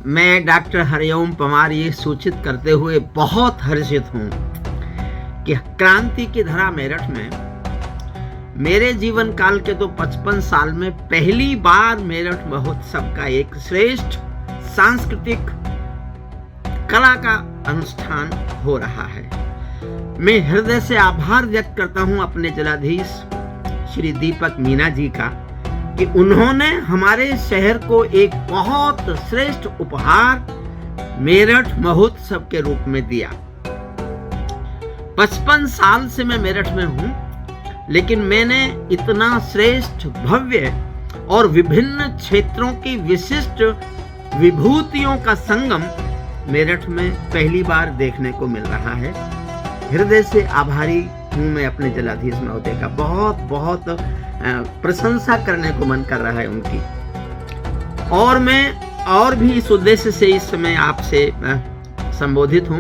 मैं डॉक्टर हरिओम पवार ये सूचित करते हुए बहुत हर्षित हूँ कि क्रांति की धरा मेरठ में मेरे जीवन काल के तो 55 साल में पहली बार मेरठ महोत्सव का एक श्रेष्ठ सांस्कृतिक कला का अनुष्ठान हो रहा है। मैं हृदय से आभार व्यक्त करता हूं अपने जिलाधीश श्री दीपक मीना जी का कि उन्होंने हमारे शहर को एक बहुत श्रेष्ठ उपहार मेरठ महोत्सव के रूप में दिया। 55 साल से मैं मेरठ में हूं, लेकिन मैंने इतना श्रेष्ठ भव्य और विभिन्न क्षेत्रों की विशिष्ट विभूतियों का संगम मेरठ में पहली बार देखने को मिल रहा है। हृदय से आभारी हूं मैं अपने जिलाधीश महोदय का, बहुत बहुत प्रशंसा करने को मन कर रहा है उनकी। और मैं और भी इस उद्देश्य से इस समय आपसे संबोधित हूं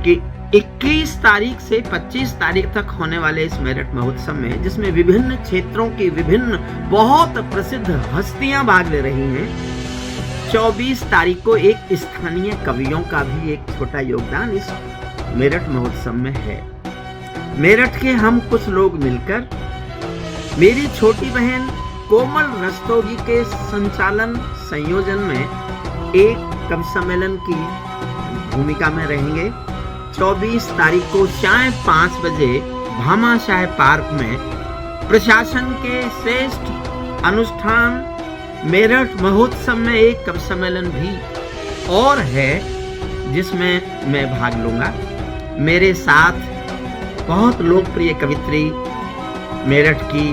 कि 21 तारीख से 25 तारीख तक होने वाले इस मेरठ महोत्सव में, जिसमें विभिन्न क्षेत्रों की विभिन्न बहुत प्रसिद्ध हस्तियां भाग ले रही हैं, 24 तारीख को एक स्थानीय कवियों का भी एक छोटा योगदान इस मेरठ महोत्सव में है। मेरठ के हम कुछ लोग मिलकर मेरी छोटी बहन कोमल रस्तोगी के संचालन संयोजन में एक कवि सम्मेलन की भूमिका में रहेंगे। 24 तारीख को शाम 5 बजे भामाशाह पार्क में प्रशासन के श्रेष्ठ अनुष्ठान मेरठ महोत्सव में एक कवि सम्मेलन भी और है, जिसमें मैं भाग लूंगा। मेरे साथ बहुत लोकप्रिय कवित्री मेरठ की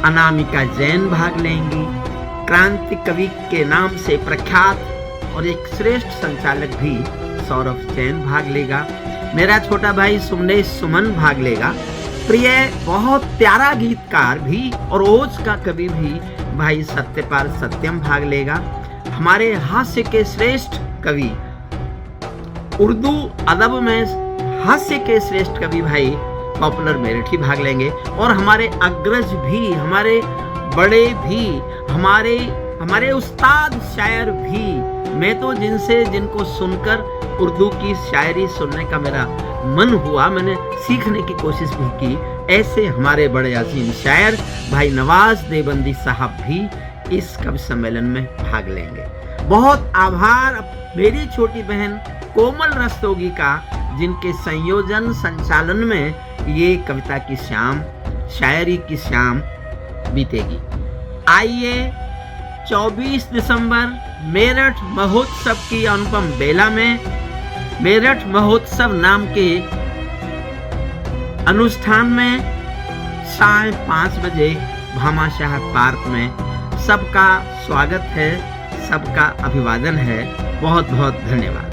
अनामिका जैन भाग लेंगी। क्रांति कवि के नाम से प्रख्यात और एक श्रेष्ठ संचालक भी सौरभ जैन भाग लेगा। मेरा छोटा भाई सुमनेश सुमन भाग लेगा। प्रिय बहुत प्यारा गीतकार भी और ओज का कवि भी भाई सत्यपाल सत्यम भाग लेगा। हमारे हास्य के श्रेष्ठ कवि, उर्दू अदब में हास्य के श्रेष्ठ कवि भाई पॉपुलर मेरठी भाग लेंगे। और हमारे अग्रज भी, हमारे बड़े भी, हमारे उस्ताद शायर भी, मैं तो जिनको सुनकर उर्दू की शायरी सुनने का मेरा मन हुआ, मैंने सीखने की कोशिश भी की, ऐसे हमारे बड़े अजीम शायर भाई नवाज देवबंदी साहब भी इस कवि सम्मेलन में भाग लेंगे। बहुत आभार मेरी छोटी बहन कोमल रस्तोगी का, जिनके संयोजन संचालन में ये कविता की शाम, शायरी की शाम बीतेगी। आइए 24 दिसंबर मेरठ महोत्सव की अनुपम बेला में मेरठ महोत्सव नाम के अनुष्ठान में शाम 5 बजे भामाशाह पार्क में सबका स्वागत है, सबका अभिवादन है। बहुत बहुत धन्यवाद।